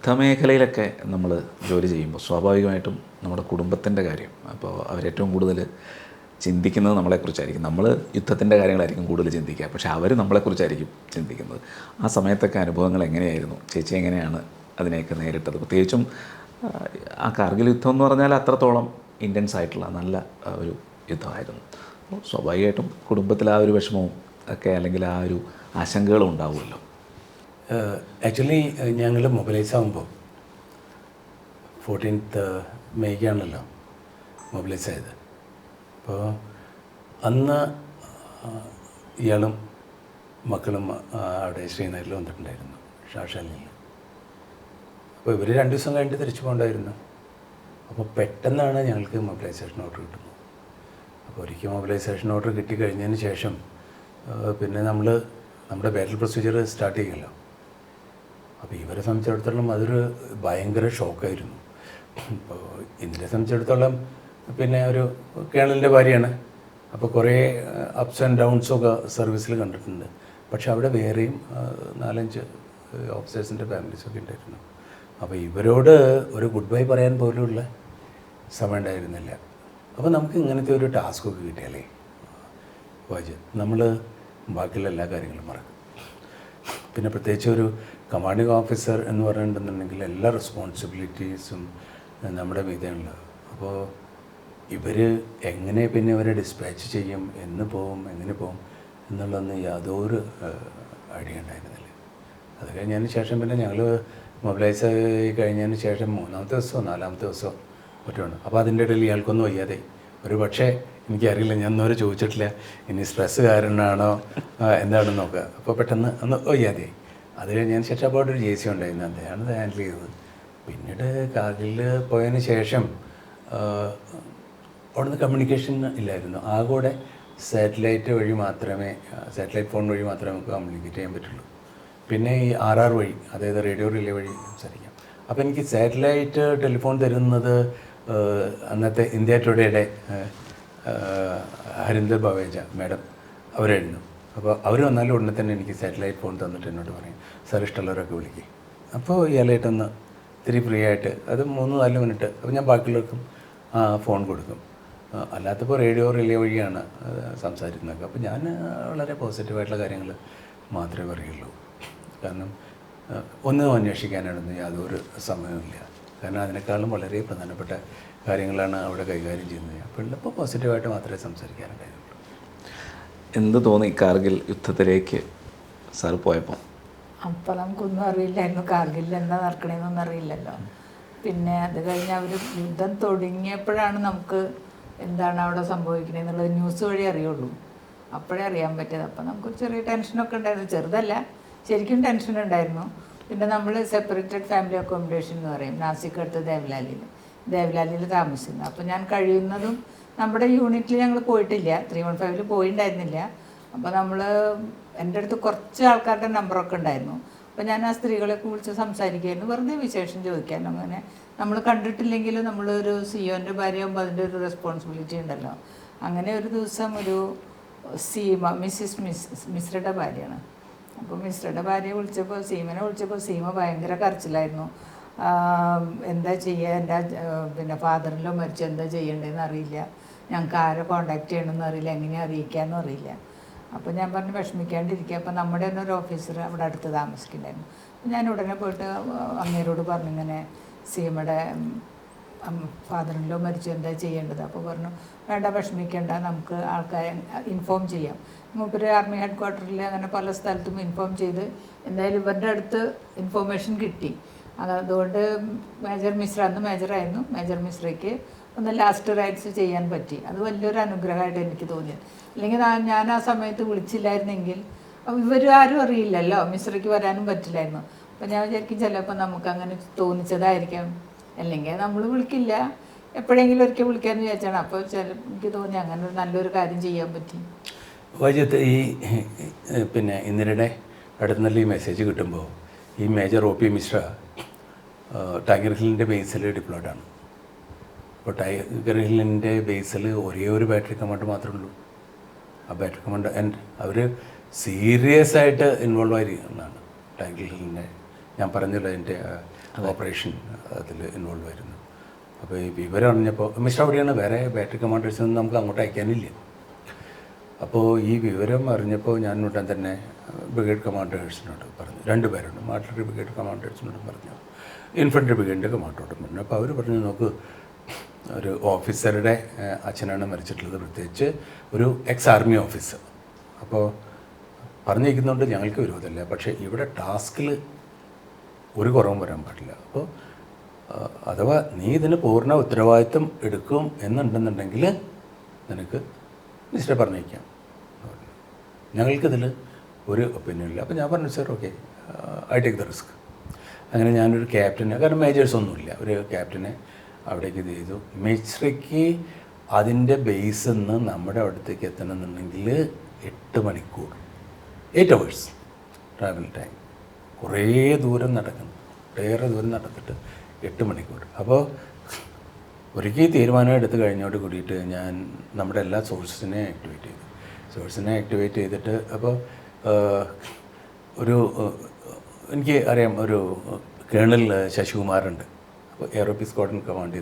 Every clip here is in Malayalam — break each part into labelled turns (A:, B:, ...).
A: യുദ്ധമേഖലയിലൊക്കെ നമ്മൾ ജോലി ചെയ്യുമ്പോൾ സ്വാഭാവികമായിട്ടും നമ്മുടെ കുടുംബത്തിൻ്റെ കാര്യം, അപ്പോൾ അവരേറ്റവും കൂടുതൽ ചിന്തിക്കുന്നത് നമ്മളെക്കുറിച്ചായിരിക്കും. നമ്മൾ യുദ്ധത്തിൻ്റെ കാര്യങ്ങളായിരിക്കും കൂടുതൽ ചിന്തിക്കുക, പക്ഷേ അവർ നമ്മളെക്കുറിച്ചായിരിക്കും ചിന്തിക്കുന്നത്. ആ സമയത്തൊക്കെ അനുഭവങ്ങൾ എങ്ങനെയായിരുന്നു? ചേച്ചി എങ്ങനെയാണ് അതിനെയൊക്കെ നേരിട്ടത്? പ്രത്യേകിച്ചും ആ കാർഗിൽ യുദ്ധം എന്ന് പറഞ്ഞാൽ അത്രത്തോളം ഇൻറ്റൻസ് ആയിട്ടുള്ള നല്ല ഒരു യുദ്ധമായിരുന്നു. അപ്പോൾ സ്വാഭാവികമായിട്ടും കുടുംബത്തിൽ ആ ഒരു വിഷമവും ഒക്കെ അല്ലെങ്കിൽ ആ ഒരു ആശങ്കകളും ഉണ്ടാവുമല്ലോ.
B: ആക്ച്വലി ഞങ്ങൾ മൊബിലൈസ് ആകുമ്പോൾ 14th മെയ്ക്കാണല്ലോ മൊബിലൈസ് ആയത്. അപ്പോൾ അന്ന് ഇയാളും മക്കളും അവിടെ ശ്രീനഗറിൽ വന്നിട്ടുണ്ടായിരുന്നു, ഷാഷാലിൽ. അപ്പോൾ ഇവർ 2 ദിവസം കഴിഞ്ഞിട്ട് തിരിച്ചു പോകണ്ടായിരുന്നു. അപ്പോൾ പെട്ടെന്നാണ് ഞങ്ങൾക്ക് മൊബിലൈസേഷൻ ഓർഡർ കിട്ടുന്നത്. അപ്പോൾ ഒരിക്കൽ മൊബിലൈസേഷൻ ഓർഡർ കിട്ടിക്കഴിഞ്ഞതിന് ശേഷം പിന്നെ നമ്മുടെ ബാറ്റൽ പ്രൊസീജിയർ സ്റ്റാർട്ട് ചെയ്യുമല്ലോ. അപ്പോൾ ഇവരെ സംബന്ധിച്ചിടത്തോളം അതൊരു ഭയങ്കര ഷോക്കായിരുന്നു. ഇപ്പോൾ ഇതിനെ സംബന്ധിച്ചിടത്തോളം പിന്നെ ഒരു കേണലിൻ്റെ ഭാര്യയാണ്. അപ്പോൾ കുറേ അപ്സ് ആൻഡ് ഡൗൺസൊക്കെ സർവീസിൽ കണ്ടിട്ടുണ്ട്. പക്ഷെ അവിടെ വേറെയും 4-5 ഓഫീസേഴ്സിൻ്റെ ഫാമിലീസൊക്കെ ഉണ്ടായിരുന്നു. അപ്പോൾ ഇവരോട് ഒരു ഗുഡ് ബൈ പറയാൻ പോലുള്ള സമയം ഉണ്ടായിരുന്നില്ല. അപ്പോൾ നമുക്ക് ഇങ്ങനത്തെ ഒരു ടാസ്കൊക്കെ കിട്ടിയാലേ നമ്മൾ ബാക്കിയുള്ള എല്ലാ കാര്യങ്ങളും മറക്കും. പിന്നെ പ്രത്യേകിച്ച് ഒരു കമാൻഡിങ് ഓഫീസർ എന്ന് പറഞ്ഞിട്ടുണ്ടെന്നുണ്ടെങ്കിൽ എല്ലാ റെസ്പോൺസിബിലിറ്റീസും നമ്മുടെ മീതെയുള്ളത്. അപ്പോൾ ഇവർ എങ്ങനെ പിന്നെ ഇവരെ ഡിസ്പാച്ച് ചെയ്യും, എന്ന് പോവും, എങ്ങനെ പോവും എന്നുള്ളതൊന്നും യാതൊരു ഐഡിയ ഉണ്ടായിരുന്നില്ല. അത് കഴിഞ്ഞതിന് ശേഷം പിന്നെ ഞങ്ങൾ മൊബിലൈസ് ആയി കഴിഞ്ഞതിന് ശേഷം 3-ാമത്തെ ദിവസമോ 4-ാമത്തെ ദിവസമോ ഒറ്റയാണ്. അപ്പോൾ അതിൻ്റെ ഇടയിൽ ഇയാൾക്കൊന്നും വയ്യാതെ, ഒരു പക്ഷേ എനിക്കറിയില്ല, ഞാൻ ഒന്നും ചോദിച്ചിട്ടില്ല, ഇനി സ്ട്രെസ്സ് കാരണമാണോ എന്താണെന്ന് നോക്കുക. അപ്പോൾ പെട്ടെന്ന് ഒന്ന് വയ്യാതെ. അത് കഴിഞ്ഞതിന് ശേഷം അപ്പോൾ ഒരു JC ഉണ്ടായിരുന്നു, അദ്ദേഹമാണ് അത് ഹാൻഡിൽ ചെയ്തത്. പിന്നീട് കാർഗിൽ പോയതിന് ശേഷം അവിടുന്ന് കമ്മ്യൂണിക്കേഷൻ ഇല്ലായിരുന്നു. ആകെ സാറ്റലൈറ്റ് ഫോൺ വഴി മാത്രമേ നമുക്ക് കമ്മ്യൂണിക്കേറ്റ് ചെയ്യാൻ പറ്റുള്ളൂ. പിന്നെ ഈ RR വഴി, അതായത് റേഡിയോ റിലേ വഴി സംസാരിക്കാം. അപ്പോൾ എനിക്ക് സാറ്റലൈറ്റ് ടെലിഫോൺ തരുന്നത് അന്നത്തെ ഇന്ത്യ ടുഡേയുടെ ഹരിന്ദർ ബവേജ മാഡം അവരായിരുന്നു. അപ്പോൾ അവർ വന്നാലും ഉടനെ തന്നെ എനിക്ക് സാറ്റലൈറ്റ് ഫോൺ തന്നിട്ട് എന്നോട് പറയും, സാർ ഇഷ്ടമുള്ളവരൊക്കെ വിളിക്കും. അപ്പോൾ ഇയാളായിട്ടൊന്ന് ഇത്തിരി ഫ്രീ ആയിട്ട്, അത് 3-4 മിനിറ്റ്. അപ്പോൾ ഞാൻ ബാക്കിയുള്ളവർക്കും ഫോൺ കൊടുക്കും. അല്ലാത്തപ്പോൾ റേഡിയോ റിലേ വഴിയാണ് സംസാരിക്കുന്നത്. അപ്പോൾ ഞാൻ വളരെ പോസിറ്റീവായിട്ടുള്ള കാര്യങ്ങൾ മാത്രമേ പറയുള്ളൂ. കാരണം ഒന്നും അന്വേഷിക്കാനാണെന്ന് യാതൊരു സമയവുമില്ല. കാരണം അതിനേക്കാളും വളരെ പ്രധാനപ്പെട്ട കാര്യങ്ങളാണ് അവിടെ കൈകാര്യം ചെയ്യുന്നത്. അപ്പോൾ ഇപ്പോൾ പോസിറ്റീവായിട്ട് മാത്രമേ സംസാരിക്കാനുണ്ടായിരുന്നുള്ളൂ.
A: എന്ത് തോന്നി കാർഗിൽ യുദ്ധത്തിലേക്ക് സാർ പോയപ്പോൾ?
C: അപ്പോൾ നമുക്കൊന്നും അറിയില്ലായിരുന്നു, കാർഗിലിൽ എന്താ നടക്കണമെന്നൊന്നും അറിയില്ലല്ലോ. പിന്നെ അത് കഴിഞ്ഞ് അവർ യുദ്ധം തുടങ്ങിയപ്പോഴാണ് നമുക്ക് എന്താണ് അവിടെ സംഭവിക്കണമെന്നുള്ളത് ന്യൂസ് വഴി അറിയുള്ളൂ. അപ്പോഴേ അറിയാൻ പറ്റിയത്. അപ്പോൾ നമുക്കൊരു ചെറിയ ടെൻഷനൊക്കെ ഉണ്ടായിരുന്നു, ചെറുതല്ല, ശരിക്കും ടെൻഷൻ ഉണ്ടായിരുന്നു. പിന്നെ നമ്മൾ സെപ്പറേറ്റഡ് ഫാമിലി അക്കോമഡേഷൻ എന്ന് പറയും, നാസിക്ക് അടുത്ത് ദേവലാലിയിൽ താമസിക്കുന്നു. അപ്പോൾ ഞാൻ കഴിയുന്നതും നമ്മുടെ യൂണിറ്റിൽ ഞങ്ങൾ പോയിട്ടില്ല, 315 പോയിട്ടുണ്ടായിരുന്നില്ല. അപ്പോൾ എൻ്റെ അടുത്ത് കുറച്ച് ആൾക്കാരുടെ നമ്പറൊക്കെ ഉണ്ടായിരുന്നു. അപ്പോൾ ഞാൻ ആ സ്ത്രീകളെയൊക്കെ വിളിച്ച് സംസാരിക്കുമായിരുന്നു, വെറുതെ വിശേഷം ചോദിക്കാനും. അങ്ങനെ നമ്മൾ കണ്ടിട്ടില്ലെങ്കിലും നമ്മളൊരു സിഒൻ്റെ ഭാര്യയാകുമ്പോൾ അതിൻ്റെ ഒരു റെസ്പോൺസിബിലിറ്റി ഉണ്ടല്ലോ. അങ്ങനെ ഒരു ദിവസം ഒരു സീമ, മിശ്രയുടെ ഭാര്യയാണ്. അപ്പോൾ മിശ്രയുടെ ഭാര്യയെ വിളിച്ചപ്പോൾ, സീമനെ വിളിച്ചപ്പോൾ സീമ ഭയങ്കര കരച്ചിലായിരുന്നു. എന്താ ചെയ്യുക, എൻ്റെ പിന്നെ ഫാദറിലോ മരിച്ചു, എന്താ ചെയ്യേണ്ടതെന്ന് അറിയില്ല, ഞങ്ങൾക്ക് ആരെ കോണ്ടാക്ട് ചെയ്യണമെന്ന് അറിയില്ല, എങ്ങനെ അറിയിക്കാമെന്നും അറിയില്ല. അപ്പോൾ ഞാൻ പറഞ്ഞു വിഷമിക്കാണ്ടിരിക്കുക. അപ്പോൾ നമ്മുടെ തന്നെ ഒരു ഓഫീസർ അവിടെ അടുത്ത് താമസിക്കുന്നുണ്ടായിരുന്നു. ഞാൻ ഉടനെ പോയിട്ട് അങ്ങേരോട് പറഞ്ഞു, ഇങ്ങനെ സീമയുടെ ഫാദറിലോ മരിച്ചു, എന്താ ചെയ്യേണ്ടത്? അപ്പോൾ പറഞ്ഞു, വേണ്ട വിഷമിക്കേണ്ട, നമുക്ക് ആൾക്കാരെ ഇൻഫോം ചെയ്യാം. മൂപ്പര് ആർമി ഹെഡ് ക്വാർട്ടറിൽ അങ്ങനെ പല സ്ഥലത്തും ഇൻഫോം ചെയ്ത് എന്തായാലും ഇവരുടെ അടുത്ത് ഇൻഫോർമേഷൻ കിട്ടി. അതുകൊണ്ട് മേജർ മിശ്ര, അന്ന് മേജറായിരുന്നു, മേജർ മിശ്രയ്ക്ക് ഒന്ന് ലാസ്റ്റ് റൈറ്റ്സ് ചെയ്യാൻ പറ്റി. അത് വലിയൊരു അനുഗ്രഹമായിട്ട് എനിക്ക് തോന്നിയത്. അല്ലെങ്കിൽ ഞാൻ ആ സമയത്ത് വിളിച്ചില്ലായിരുന്നെങ്കിൽ ഇവരാരും അറിയില്ലല്ലോ, മിശ്രയ്ക്ക് വരാനും പറ്റില്ലായിരുന്നു. അപ്പോൾ ഞാൻ വിചാരിക്കും ചിലപ്പോൾ നമുക്ക് അങ്ങനെ തോന്നിച്ചതായിരിക്കാം, അല്ലെങ്കിൽ നമ്മൾ വിളിക്കില്ല, എപ്പോഴെങ്കിലും ഒരിക്കൽ വിളിക്കാമെന്ന് വിചാരിച്ചാണ്. അപ്പോൾ എനിക്ക് തോന്നി അങ്ങനെ ഒരു നല്ലൊരു കാര്യം ചെയ്യാൻ പറ്റി.
B: വൈദ്യത്ത് ഈ പിന്നെ ഇന്ദിരയുടെ അടുത്തുനിന്നുള്ള ഈ മെസ്സേജ് കിട്ടുമ്പോൾ ഈ മേജർ OP മിശ്ര ടൈഗർ ഹില്ലിൻ്റെ ബേസിൽ ഡിപ്ലോയ്ഡാണ്. അപ്പോൾ ടൈഗർ ഹില്ലിൻ്റെ ബേസിൽ ഒരേ ഒരു ബാറ്ററി കമാൻഡ് മാത്രമേ ഉള്ളൂ. ആ ബാറ്ററി കമാൻഡ് അവർ സീരിയസ് ആയിട്ട് ഇൻവോൾവ് ആയിരിക്കുന്നതാണ് ടൈഗർ ഹില്ലിൻ്റെ. ഞാൻ പറഞ്ഞല്ലോ, എൻ്റെ ഓപ്പറേഷൻ അതിൽ ഇൻവോൾവ് ആയിരുന്നു. അപ്പോൾ ഈ വിവരം അറിഞ്ഞപ്പോൾ മിസ്റ്റർ അവിടെയാണ്, വേറെ ബാറ്ററി കമാൻഡേഴ്സൊന്നും നമുക്ക് അങ്ങോട്ട് അയക്കാനില്ല. അപ്പോൾ ഈ വിവരം അറിഞ്ഞപ്പോൾ ഞാൻ ഉടൻ തന്നെ ബ്രിഗേഡ് കമാൻഡേഴ്സിനോട് പറഞ്ഞു, 2 പേരുണ്ട്, ആർട്ടിലറി ബ്രിഗേഡ് കമാൻഡേഴ്സിനോട് പറഞ്ഞു, ഇൻഫൻട്രി ബ്രിഗേഡിൻ്റെ കമാൻഡോടും പറഞ്ഞു. അപ്പോൾ അവർ പറഞ്ഞു, നോക്ക്, ഒരു ഓഫീസറുടെ അച്ഛനാണ് മരിച്ചിട്ടുള്ളത്, പ്രത്യേകിച്ച് ഒരു എക്സ് ആർമി ഓഫീസർ. അപ്പോൾ പറഞ്ഞിരിക്കുന്നുണ്ട് ഞങ്ങൾക്ക് വിരോധമില്ല, പക്ഷേ ഇവിടെ ടാസ്കിൽ ഒരു കുറവും വരാൻ പാടില്ല. അപ്പോൾ അഥവാ നീ ഇതിന് പൂർണ്ണ ഉത്തരവാദിത്വം എടുക്കും എന്നുണ്ടെന്നുണ്ടെങ്കിൽ നിനക്ക് മിസ്റ്റർ പറഞ്ഞേക്കാം. ഞങ്ങൾക്കിതിൽ ഒരു ഒപ്പീനിയനില്ല. അപ്പോൾ ഞാൻ പറഞ്ഞു, sir okay, I take the risk. അങ്ങനെ ഞാനൊരു ക്യാപ്റ്റനെ, കാരണം മേജേഴ്സ് ഒന്നുമില്ല, ഒരു ക്യാപ്റ്റനെ അവിടേക്ക് ഇത് ചെയ്തു. മിസ്രയ്ക്ക് അതിൻ്റെ ബേസിൽ നിന്ന് നമ്മുടെ അവിടത്തേക്ക് എത്തണമെന്നുണ്ടെങ്കിൽ 8 മണിക്കൂർ, 8 hours ട്രാവൽ ടൈം. കുറേ ദൂരം നടക്കണം, ഏറെ ദൂരം നടന്നിട്ട് 8 മണിക്കൂർ. അപ്പോൾ ഒരിക്കൽ തീരുമാനം എടുത്തു കഴിഞ്ഞോട് കൂടിയിട്ട് ഞാൻ നമ്മുടെ എല്ലാ സോഴ്സിനെ ആക്ടിവേറ്റ് ചെയ്തിട്ട് അപ്പോൾ ഒരു എനിക്ക് അറിയാം, ഒരു കേണൽ ശശികുമാറുണ്ട്. അപ്പോൾ എയറോപി സ്ക്വാഡ്രൺ കമാൻഡ്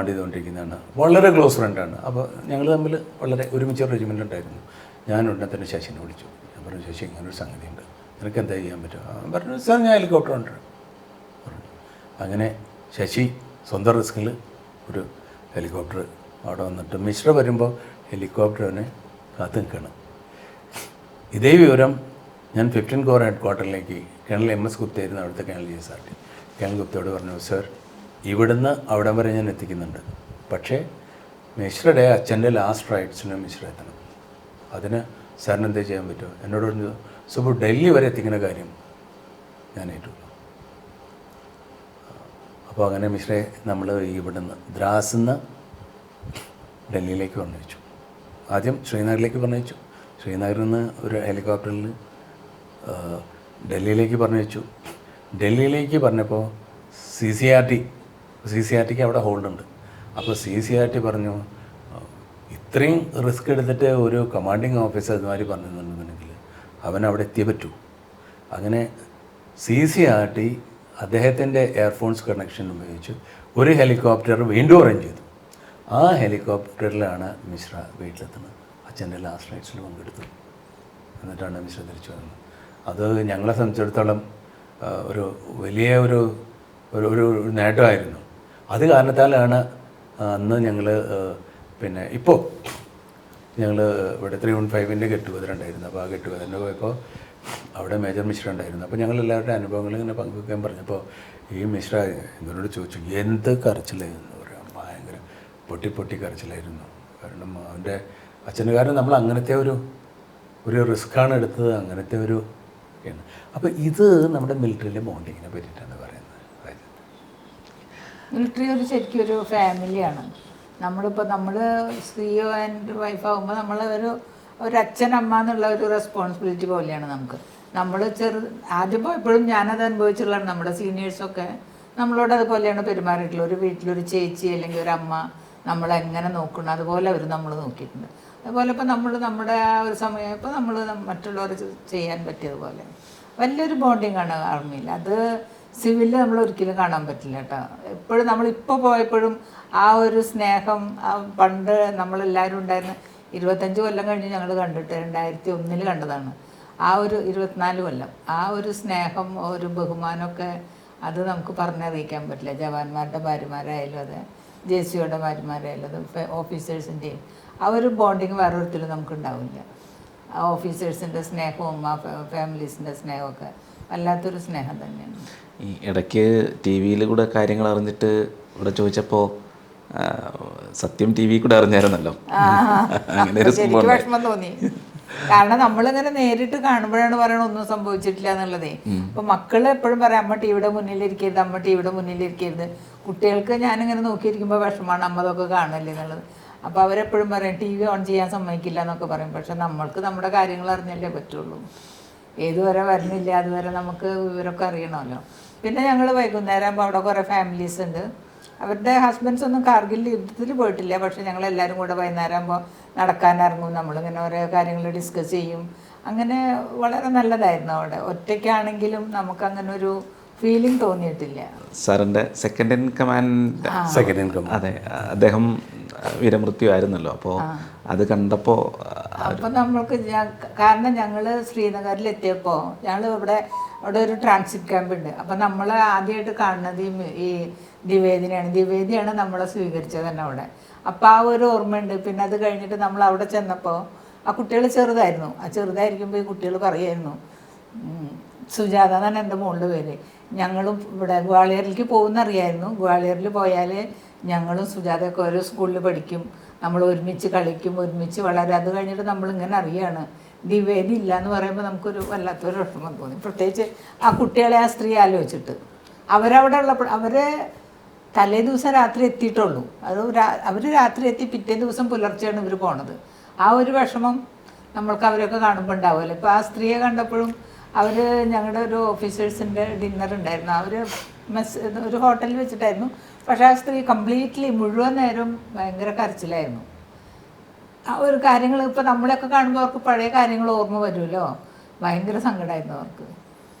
B: ചെയ്തുകൊണ്ടിരിക്കുന്നതാണ്, വളരെ ക്ലോസ് ഫ്രണ്ടാണ്. അപ്പോൾ ഞങ്ങൾ തമ്മിൽ വളരെ ഒരുമിച്ച് റെജിമെൻ്റ് ഉണ്ടായിരുന്നു. ഞാൻ ഉടനെ തന്നെ ശശിനെ വിളിച്ചു. ഞാൻ പറഞ്ഞു, ശശി, ഇങ്ങനൊരു സംഗതിയുണ്ട്, നിനക്ക് എന്താ ചെയ്യാൻ പറ്റും? പറഞ്ഞു, സാർ ഞാൻ ഹെലികോപ്റ്റർ ഉണ്ട് പറഞ്ഞു. അങ്ങനെ ശശി സ്വന്തം റിസ്കിൽ ഒരു ഹെലികോപ്റ്റർ അവിടെ വന്നിട്ട് മിശ്ര വരുമ്പോൾ ഹെലികോപ്റ്ററിനെ കാത്തു നിൽക്കണം. ഇതേ വിവരം ഞാൻ 15 കോർ ഹെഡ് ക്വാർട്ടറിലേക്ക് കേണൽ MS ഗുപ്തയായിരുന്നു അവിടുത്തെ കേണൽ GSRT. കേണൽ ഗുപ്തയോട് പറഞ്ഞു, സർ, ഇവിടുന്ന് അവിടം വരെ ഞാൻ എത്തിക്കുന്നുണ്ട്, പക്ഷേ മിശ്രയുടെ അച്ഛൻ്റെ ലാസ്റ്റ് റൈറ്റ്സിന് മിശ്ര എത്തണം. അതിന് സാറിന് എന്തേ ചെയ്യാൻ പറ്റുമോ? എന്നോട് പറഞ്ഞു, സുബു, ഡൽഹി വരെ എത്തിക്കുന്ന കാര്യം ഞാൻ ഏറ്റു. അപ്പോൾ അങ്ങനെ മിശ്രയെ നമ്മൾ ഇവിടുന്ന് ദ്രാസിൽ നിന്ന് ഡൽഹിയിലേക്ക് പറഞ്ഞയച്ചു. ആദ്യം ശ്രീനഗറിലേക്ക് പറഞ്ഞയച്ചു. ശ്രീനഗറിൽ നിന്ന് ഒരു ഹെലികോപ്റ്ററിൽ ഡൽഹിയിലേക്ക് പറഞ്ഞയച്ചു. ഡൽഹിയിലേക്ക് പറഞ്ഞപ്പോൾ CCRTക്ക് അവിടെ ഹോൾഡുണ്ട്. അപ്പോൾ CCRT പറഞ്ഞു, ഇത്രയും റിസ്ക് എടുത്തിട്ട് ഒരു കമാൻഡിങ് ഓഫീസർ ഇതുമാതിരി പറഞ്ഞിട്ടുണ്ടെന്നുണ്ടെങ്കിൽ അവൻ അവിടെ എത്തിയേ പറ്റൂ. അങ്ങനെ CCRT അദ്ദേഹത്തിൻ്റെ എയർഫോഴ്സ് കണക്ഷൻ ഉപയോഗിച്ച് ഒരു ഹെലികോപ്റ്റർ വീണ്ടും അറേഞ്ച് ചെയ്തു. ആ ഹെലികോപ്റ്ററിലാണ് മിശ്ര വീട്ടിലെത്തുന്നത്. അച്ഛൻ്റെ ലാസ്റ്റ് റൈറ്റ്സിൽ പങ്കെടുത്തു. എന്നിട്ടാണ് മിശ്ര തിരിച്ചു വന്നത്. അത് ഞങ്ങളെ സംബന്ധിച്ചിടത്തോളം ഒരു വലിയ ഒരു നേട്ടമായിരുന്നു. അത് കാരണത്താലാണ് അന്ന് ഞങ്ങൾ പിന്നെ ഇപ്പോൾ ഞങ്ങൾ ഇവിടെ 315ൻ്റെ ഗെറ്റുഗതറുണ്ടായിരുന്നു. അപ്പോൾ ആ ഗെറ്റുഗതറിന് പോയപ്പോൾ അവിടെ മേജർ മിശ്ര ഉണ്ടായിരുന്നു. അപ്പോൾ ഞങ്ങൾ എല്ലാവരുടെ അനുഭവങ്ങൾ ഇങ്ങനെ പങ്കുവയ്ക്കാൻ പറഞ്ഞപ്പോൾ ഈ മിശ്ര എന്നോട് ചോദിച്ചു, എന്ത് കരച്ചിലായിരുന്നു പറയാം, ഭയങ്കര പൊട്ടി കരച്ചിലായിരുന്നു. കാരണം അവൻ്റെ അച്ഛന്, കാരണം നമ്മൾ അങ്ങനത്തെ ഒരു റിസ്ക്കാണ് എടുത്തത്, അങ്ങനത്തെ ഒരു ഒക്കെയാണ്. അപ്പോൾ ഇത് നമ്മുടെ മിലിറ്ററിയിലെ ബോണ്ടിങ്ങിനെ പറ്റിയിട്ടാണ് പറയുന്നത്.
C: മിലിറ്ററി ശരിക്കും ഒരു ഫാമിലിയാണ്. നമ്മളിപ്പോൾ നമ്മൾ സ്ത്രീയോ ആൻഡ് വൈഫാകുമ്പോൾ ഒരു അച്ഛനമ്മ എന്നുള്ള ഒരു റെസ്പോൺസിബിലിറ്റി പോലെയാണ് നമുക്ക്. നമ്മൾ ആദ്യം പോയപ്പോഴും ഞാനത് അനുഭവിച്ചുള്ളതാണ്. നമ്മുടെ സീനിയേഴ്സൊക്കെ നമ്മളോട് അതുപോലെയാണ് പെരുമാറിയിട്ടുള്ളത്. ഒരു വീട്ടിലൊരു ചേച്ചി അല്ലെങ്കിൽ ഒരു അമ്മ നമ്മളെങ്ങനെ നോക്കണം അതുപോലെ അവർ നമ്മൾ നോക്കിയിട്ടുണ്ട്. അതുപോലെ ഇപ്പോൾ നമ്മൾ നമ്മുടെ ആ ഒരു സമയം ഇപ്പോൾ നമ്മൾ മറ്റുള്ളവർ ചെയ്യാൻ പറ്റിയതുപോലെ വലിയൊരു ബോണ്ടിങ് ആണ് ആർമിയിൽ. അത് സിവിലിൽ നമ്മൾ ഒരിക്കലും കാണാൻ പറ്റില്ല കേട്ടോ. എപ്പോഴും നമ്മളിപ്പോൾ പോയപ്പോഴും ആ ഒരു സ്നേഹം പണ്ട് നമ്മളെല്ലാവരും ഉണ്ടായിരുന്ന 25 കൊല്ലം കഴിഞ്ഞ് ഞങ്ങൾ കണ്ടിട്ട് 2001 കണ്ടതാണ്. ആ ഒരു 24 കൊല്ലം ആ ഒരു സ്നേഹം, ഒരു ബഹുമാനമൊക്കെ അത് നമുക്ക് പറഞ്ഞറിയിക്കാൻ പറ്റില്ല. ജവാന്മാരുടെ ഭാര്യമാരായാലും അതെ, JCOയുടെ ഭാര്യമാരായാലും അത്, ഓഫീസേഴ്സിൻ്റെയും ആ ഒരു ബോണ്ടിങ് വേറെ ഒരിക്കലും നമുക്കുണ്ടാവില്ല. ആ ഓഫീസേഴ്സിൻ്റെ സ്നേഹവും ആ ഫാമിലീസിൻ്റെ സ്നേഹമൊക്കെ വല്ലാത്തൊരു സ്നേഹം തന്നെയാണ്.
A: ഈ ഇടയ്ക്ക് TV-യിൽ കൂടെ കാര്യങ്ങൾ അറിഞ്ഞിട്ട് ഇവിടെ ചോദിച്ചപ്പോൾ സത്യം TV കൂടെ അറിഞ്ഞായിരുന്നല്ലോ. അങ്ങനെ ഒരു
C: ശരിക്കും വിഷമം തോന്നി. കാരണം നമ്മളിങ്ങനെ നേരിട്ട് കാണുമ്പോഴാണ് പറയണത് ഒന്നും സംഭവിച്ചിട്ടില്ല എന്നുള്ളതേ. ഇപ്പൊ മക്കള് എപ്പോഴും പറയാം, അമ്മ ടിവിയുടെ മുന്നിലിരിക്കരുത്, അമ്മ ടിവിയുടെ മുന്നിലിരിക്കരുത്. കുട്ടികൾക്ക് ഞാനിങ്ങനെ നോക്കിയിരിക്കുമ്പോൾ വിഷമമാണ്, അമ്മ അതൊക്കെ കാണല്ലേ എന്നുള്ളത്. അപ്പോൾ അവരെപ്പോഴും പറയും TV ഓൺ ചെയ്യാൻ സമ്മതിക്കില്ല എന്നൊക്കെ പറയും. പക്ഷെ നമ്മൾക്ക് നമ്മുടെ കാര്യങ്ങൾ അറിഞ്ഞല്ലേ പറ്റുള്ളൂ. ഏതുവരെ വരുന്നില്ല അതുവരെ നമുക്ക് ഇവരൊക്കെ അറിയണമല്ലോ. പിന്നെ ഞങ്ങൾ വൈകുന്നേരം ആകുമ്പോൾ അവിടെ കുറേ ഫാമിലീസ് ഉണ്ട്. അവരുടെ ഹസ്ബൻഡ്സ് ഒന്നും കാർഗിൽ യുദ്ധത്തിൽ പോയിട്ടില്ല. പക്ഷെ ഞങ്ങളെല്ലാവരും കൂടെ വൈകുന്നേരം ആകുമ്പോൾ നടക്കാനിറങ്ങും, നമ്മളിങ്ങനെ ഓരോ കാര്യങ്ങൾ ഡിസ്കസ് ചെയ്യും. അങ്ങനെ വളരെ നല്ലതായിരുന്നു അവിടെ. ഒറ്റയ്ക്കാണെങ്കിലും നമുക്കങ്ങനെ ഒരു ഫീലിംഗ് തോന്നിയിട്ടില്ല.
A: സാറിൻ്റെ second in command,
B: second income.
A: അതെ, അദ്ദേഹം വീരമൃത്യു ആയിരുന്നല്ലോ. അപ്പോൾ അത് കണ്ടപ്പോൾ
C: അപ്പം നമ്മൾക്ക് കാരണം ഞങ്ങൾ ശ്രീനഗറിലെത്തിയപ്പോൾ ഞങ്ങൾ അവിടെ ഒരു ട്രാൻസിറ്റ് ക്യാമ്പ് ഉണ്ട്. അപ്പം നമ്മൾ ആദ്യമായിട്ട് കാണുന്നത് ഈ ദ്വിവേദിയാണ് നമ്മളെ സ്വീകരിച്ചത് തന്നെ അവിടെ. അപ്പോൾ ആ ഒരു ഓർമ്മയുണ്ട്. പിന്നെ അത് കഴിഞ്ഞിട്ട് നമ്മൾ അവിടെ ചെന്നപ്പോൾ ആ കുട്ടികൾ ചെറുതായിരുന്നു. ആ ചെറുതായിരിക്കുമ്പോൾ ഈ കുട്ടികൾ പറയുമായിരുന്നു, സുജാത എന്നാണ് എൻ്റെ മോളുടെ പേര്, ഞങ്ങളും ഇവിടെ ഗ്വാളിയറിലേക്ക് പോകുന്നറിയായിരുന്നു. ഗ്വാളിയറിൽ പോയാൽ ഞങ്ങളും സുജാതയൊക്കെ ഓരോ സ്കൂളിൽ പഠിക്കും, നമ്മൾ ഒരുമിച്ച് കളിക്കും, ഒരുമിച്ച് വളരും. അത് കഴിഞ്ഞിട്ട് നമ്മളിങ്ങനെ അറിയാണ് ദ്വിവേദി ഇല്ല എന്ന് പറയുമ്പോൾ നമുക്കൊരു വല്ലാത്തൊരു വിഷമം തോന്നി. പ്രത്യേകിച്ച് ആ കുട്ടികളെ ആ സ്ത്രീ ആലോചിച്ചിട്ട് അവരവിടെ ഉള്ളപ്പോൾ അവരെ തലേ ദിവസം രാത്രി എത്തിയിട്ടുള്ളൂ. അത് അവർ രാത്രി എത്തി പിറ്റേ ദിവസം പുലർച്ചെയാണ് ഇവർ പോണത്. ആ ഒരു വിഷമം നമ്മൾക്ക് അവരൊക്കെ കാണുമ്പോൾ ഉണ്ടാവുമല്ലോ. ഇപ്പോൾ ആ സ്ത്രീയെ കണ്ടപ്പോഴും അവർ ഞങ്ങളുടെ ഒരു ഓഫീസേഴ്സിൻ്റെ ഡിന്നർ ഉണ്ടായിരുന്നു, അവർ ഒരു ഹോട്ടലിൽ വെച്ചിട്ടായിരുന്നു. പക്ഷേ ആ സ്ത്രീ കംപ്ലീറ്റ്ലി മുഴുവൻ നേരം ഭയങ്കര കരച്ചിലായിരുന്നു. ആ ഒരു കാര്യങ്ങൾ ഇപ്പോൾ നമ്മളെയൊക്കെ കാണുമ്പോൾ അവർക്ക് പഴയ കാര്യങ്ങൾ ഓർമ്മ വരുമല്ലോ, ഭയങ്കര സങ്കടമായിരുന്നു അവർക്ക്.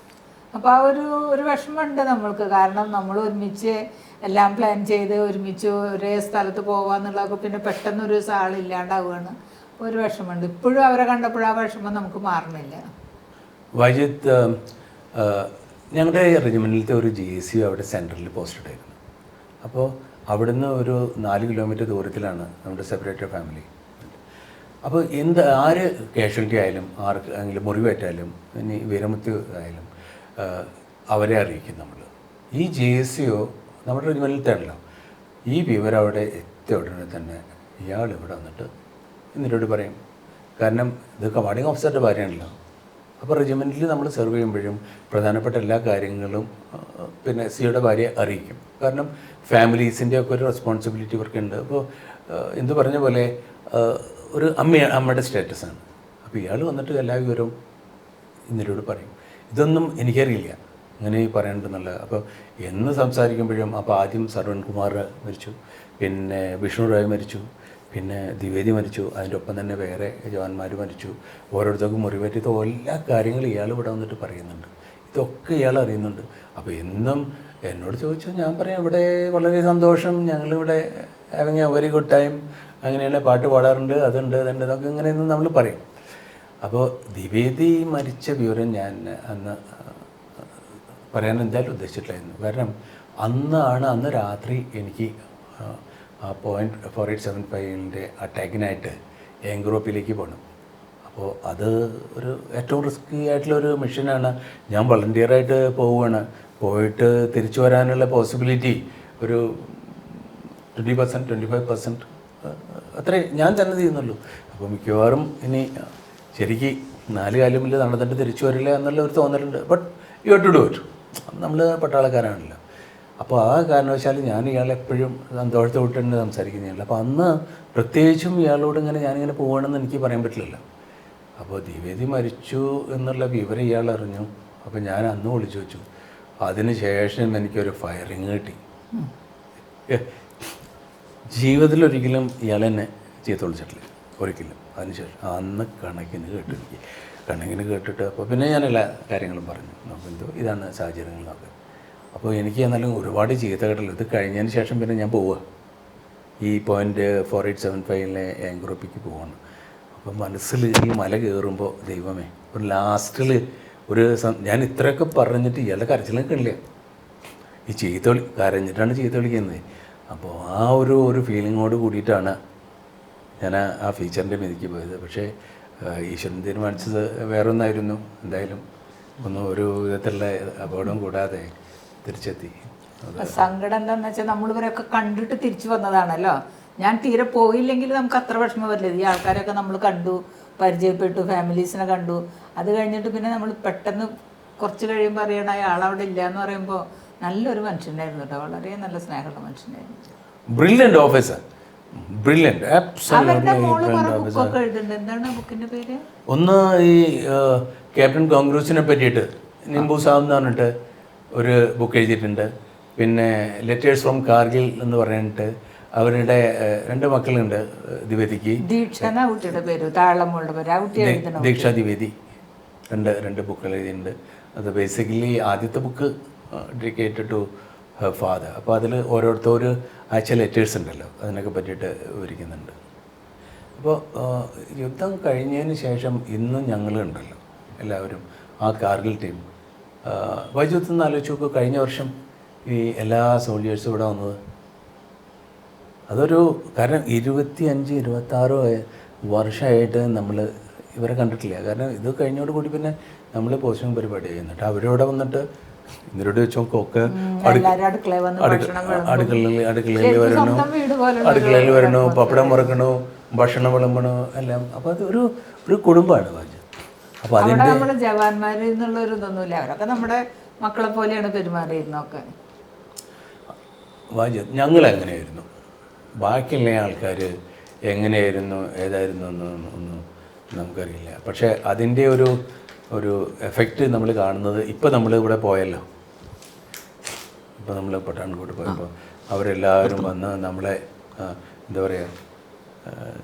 C: അപ്പോൾ ആ ഒരു വിഷമമുണ്ട് നമ്മൾക്ക്. കാരണം നമ്മൾ ഒരുമിച്ച് എല്ലാം പ്ലാൻ ചെയ്ത് ഒരുമിച്ച് ഒരേ സ്ഥലത്ത് പോകാമെന്നുള്ളതൊക്കെ പിന്നെ പെട്ടെന്നൊരു ആളില്ലാണ്ടാവുകയാണ്. ഒരു വിഷമമുണ്ട്. ഇപ്പോഴും അവരെ കണ്ടപ്പോഴും ആ വിഷമം നമുക്ക് മാറണില്ല.
B: വൈജിത്ത്, ഞങ്ങളുടെ റെജിമെൻറ്റിലത്തെ ഒരു GSU അവിടെ സെൻട്രലിൽ പോസ്റ്റഡ് ആയിരുന്നു. അപ്പോൾ അവിടുന്ന് ഒരു 4 കിലോമീറ്റർ ദൂരത്തിലാണ് നമ്മുടെ സെപ്പറേറ്റഡ് ഫാമിലി. അപ്പോൾ ആര് കാഷ്വാലിറ്റി ആയാലും ആർക്കെങ്കിലും മുറിവേറ്റാലും ഇനി വീരമൃത്യു ആയാലും അവരെ അറിയിക്കും നമ്മൾ. ഈ GSU നമ്മുടെ റെജിമെൻറ്റിലത്താണല്ലോ. ഈ വിവരം അവിടെ എത്തിയ ഉടനെ തന്നെ ഇയാൾ ഇവിടെ വന്നിട്ട് എന്നിട്ടോട് പറയും. കാരണം ഇത് കമാൻഡിങ് ഓഫീസറുടെ ഭാര്യയാണല്ലോ. അപ്പോൾ റെജിമെൻറ്റിൽ നമ്മൾ സെർവ് ചെയ്യുമ്പോഴും പ്രധാനപ്പെട്ട എല്ലാ കാര്യങ്ങളും പിന്നെ സിയുടെ ഭാര്യയെ അറിയിക്കും. കാരണം ഫാമിലീസിൻ്റെ ഒക്കെ ഒരു റെസ്പോൺസിബിലിറ്റി ഇവർക്കുണ്ട്. അപ്പോൾ എന്ത് പറഞ്ഞ പോലെ ഒരു അമ്മയുടെ സ്റ്റാറ്റസാണ്. അപ്പോൾ ഇയാൾ വന്നിട്ട് എല്ലാ വിവരവും ഇന്നരോട് പറയും. ഇതൊന്നും എനിക്കറിയില്ല അങ്ങനെ പറയണ്ടെന്നുള്ള. അപ്പോൾ എന്ന് സംസാരിക്കുമ്പോഴും അപ്പോൾ ആദ്യം സർവൺ കുമാർ മരിച്ചു, പിന്നെ വിഷ്ണു റോയ് മരിച്ചു, പിന്നെ ദ്വിവേദി മരിച്ചു, അതിൻ്റെ ഒപ്പം തന്നെ വേറെ ജവാന്മാർ മരിച്ചു, ഓരോരുത്തർക്കും മുറിവേറ്റത് എല്ലാ കാര്യങ്ങളും ഇയാൾ ഇവിടെ വന്നിട്ട് പറയുന്നുണ്ട്. ഇതൊക്കെ ഇയാൾ അറിയുന്നുണ്ട്. അപ്പോൾ എന്നും എന്നോട് ചോദിച്ചാൽ ഞാൻ പറയാം ഇവിടെ വളരെ സന്തോഷം, ഞങ്ങളിവിടെ having A very good time, അങ്ങനെയുള്ള പാട്ട് പാടാറുണ്ട്, അതുണ്ട് ഇതൊക്കെ ഇങ്ങനെയൊന്നും നമ്മൾ പറയും. അപ്പോൾ ദ്വിവേദി മരിച്ച വിവരം ഞാൻ അന്ന് പറയാൻ എന്തായാലും ഉദ്ദേശിച്ചിട്ടില്ലായിരുന്നു. കാരണം അന്ന് രാത്രി എനിക്ക് ആ 4875 അറ്റാക്കിനായിട്ട് ഏങ്ക്രോപ്പിലേക്ക് പോകണം. അപ്പോൾ അത് ഒരു ഏറ്റവും റിസ്കി ആയിട്ടുള്ളൊരു മിഷനാണ്. ഞാൻ വളണ്ടിയറായിട്ട് പോവുകയാണ്. പോയിട്ട് തിരിച്ചു വരാനുള്ള പോസിബിലിറ്റി ഒരു 20%, 25% അത്രേ ഞാൻ തന്നെ ചെയ്യുന്നുള്ളൂ. അപ്പോൾ മിക്കവാറും ഇനി ശരിക്ക് 4 കാലുമില്ല നടന്നിട്ട് തിരിച്ചു വരില്ല എന്നുള്ള ഒരു തോന്നലുണ്ട്. But you have to do it. നമ്മൾ പട്ടാളക്കാരാണല്ലോ. അപ്പോൾ ആ കാരണവശാൽ ഞാൻ ഇയാളെപ്പോഴും സന്തോഷത്തോടെ തന്നെ സംസാരിക്കുന്നതല്ല. അപ്പോൾ അന്ന് പ്രത്യേകിച്ചും ഇയാളോട് ഞാനിങ്ങനെ പോകണമെന്ന് എനിക്ക് പറയാൻ പറ്റില്ലല്ലോ. അപ്പോൾ ദ്വിവേദി മരിച്ചു എന്നുള്ള വിവരം ഇയാൾ അറിഞ്ഞു. അപ്പോൾ ഞാൻ അന്ന് വിളിച്ചു വെച്ചു. അതിന് ശേഷം എനിക്കൊരു ഫയറിങ് കിട്ടി. ജീവിതത്തിലൊരിക്കലും ഇയാൾ എന്നെ ചീത്ത വിളിച്ചിട്ടില്ല, ഒരിക്കലും. അതിനുശേഷം അന്ന് കണക്കിന് കേട്ടിട്ട് അപ്പോൾ പിന്നെ ഞാൻ എല്ലാ കാര്യങ്ങളും പറഞ്ഞു. നോക്കുമ്പോൾ ഇതാണ് സാഹചര്യങ്ങളൊക്കെ. അപ്പോൾ എനിക്ക് എന്നാലും ഒരുപാട് ചീത്ത കേട്ടില്ല. ഇത് കഴിഞ്ഞതിന് ശേഷം പിന്നെ ഞാൻ പോവുക ഈ 4875 ഏങ്ക്രോപ്പിക്ക് പോവാണ്. അപ്പം മനസ്സിൽ ഈ മല കയറുമ്പോൾ ദൈവമേ ഒരു ലാസ്റ്റിൽ ഞാൻ ഇത്രയൊക്കെ പറഞ്ഞിട്ട് ഇയാളുടെ കരച്ചിലൊക്കെ ഇല്ല. ഈ കരഞ്ഞിട്ടാണ് ചീത്ത വിളിക്കുന്നത്. അപ്പോൾ ആ ഒരു ഫീലിങ്ങോട് കൂടിയിട്ടാണ് ഞാൻ ആ ഫീച്ചറിൻ്റെ മെതിക്ക് പോയത്. പക്ഷേ ഈശ്വരൻ തീരുമാനിച്ചത് വേറൊന്നായിരുന്നു. എന്തായാലും ഒരു വിധത്തിലുള്ള അപകടം കൂടാതെ തിരിച്ചെത്തി.
C: സങ്കടം എന്താണെന്ന് വെച്ചാൽ നമ്മളിവരൊക്കെ കണ്ടിട്ട് തിരിച്ചു വന്നതാണല്ലോ. ഞാൻ തീരെ പോയില്ലെങ്കിൽ നമുക്ക് അത്ര വിഷമം വരില്ല. ഈ ആൾക്കാരൊക്കെ നമ്മൾ കണ്ടു, പരിചയപ്പെട്ടു, ഫാമിലീസിനെ കണ്ടു. അത് കഴിഞ്ഞിട്ട് പിന്നെ നമ്മൾ പെട്ടെന്ന് കുറച്ച് കഴിയുമ്പോൾ അറിയണം അയാളവിടെ ഇല്ല എന്ന് പറയുമ്പോൾ നല്ലൊരു മനുഷ്യനായിരുന്നു കേട്ടോ. വളരെ നല്ല സ്നേഹമുള്ള മനുഷ്യനായിരുന്നു.
B: ബ്രില്യൻ്റ് ഓഫീസർ, ബ്രില്യൻ്റ്,
C: എന്താണ് ബുക്കിന്റെ പേര്?
B: ഒന്ന് ഈ ക്യാപ്റ്റൻ കോൺഗ്രസിനെ പറ്റിയിട്ട് നിംബു സാബ് എന്ന് പറഞ്ഞിട്ട് ഒരു ബുക്ക് എഴുതിയിട്ടുണ്ട്. പിന്നെ ലെറ്റേഴ്സ് ഫ്രോം കാർഗിൽ എന്ന് പറഞ്ഞിട്ട് അവരുടെ 2 മക്കളുണ്ട് ദ്വിവേദിക്ക്. ദീക്ഷ ദ്വിവേദി രണ്ട് ബുക്കുകൾ എഴുതിയിട്ടുണ്ട്. അത് ബേസിക്കലി ആദ്യത്തെ book dedicated to her father. അപ്പോൾ അതിൽ ഓരോരുത്തർ അയച്ച ലെറ്റേഴ്സ് ഉണ്ടല്ലോ, അതിനൊക്കെ പറ്റിയിട്ട് വിവരിക്കുന്നുണ്ട്. അപ്പോൾ യുദ്ധം കഴിഞ്ഞതിന് ശേഷം ഇന്നും ഞങ്ങളുണ്ടല്ലോ എല്ലാവരും, ആ കാർഗിൽ ടീം. വൈദ്യുത്ത് നിന്ന് ആലോചിച്ച് നോക്കുക, കഴിഞ്ഞ വർഷം ഈ എല്ലാ സോൾജേഴ്സും ഇവിടെ വന്നത്. അതൊരു കാരണം 25-26 വർഷമായിട്ട് നമ്മൾ ഇവരെ കണ്ടിട്ടില്ല. കാരണം ഇത് കഴിഞ്ഞോടുകൂടി പിന്നെ നമ്മൾ പോസ്റ്റിംഗ് പരിപാടി ചെയ്യുന്നുണ്ട്. അവരിവിടെ വന്നിട്ട് ഇവരോട് വെച്ച് നോക്കൊക്കെ അടുക്കളയിൽ വരണു, പപ്പടം മുറക്കണു, ഭക്ഷണം വിളമ്പണു എല്ലാം. അപ്പോൾ അത് ഒരു കുടുംബമാണ് വാജ്. അപ്പോൾ അതിൻ്റെ
C: നമ്മുടെ ജവാന്മാരിൽ നിന്നുള്ളൊരു ഇതൊന്നുമില്ല, അവരൊക്കെ നമ്മുടെ മക്കളെ പോലെയാണ് പെരുമാറിയിരുന്നൊക്കെ.
B: വാജ് ഞങ്ങൾ എങ്ങനെയായിരുന്നു, ബാക്കിയുള്ള ആൾക്കാർ എങ്ങനെയായിരുന്നു ഏതായിരുന്നു ഒന്നും നമുക്കറിയില്ല. പക്ഷേ അതിൻ്റെ ഒരു എഫക്റ്റ് നമ്മൾ കാണുന്നത് ഇപ്പോൾ നമ്മൾ ഇവിടെ പോയല്ലോ. ഇപ്പോൾ നമ്മൾ പട്ടാൺകോട്ട് പോയപ്പോൾ അവരെല്ലാവരും വന്ന് നമ്മളെ എന്താ പറയുക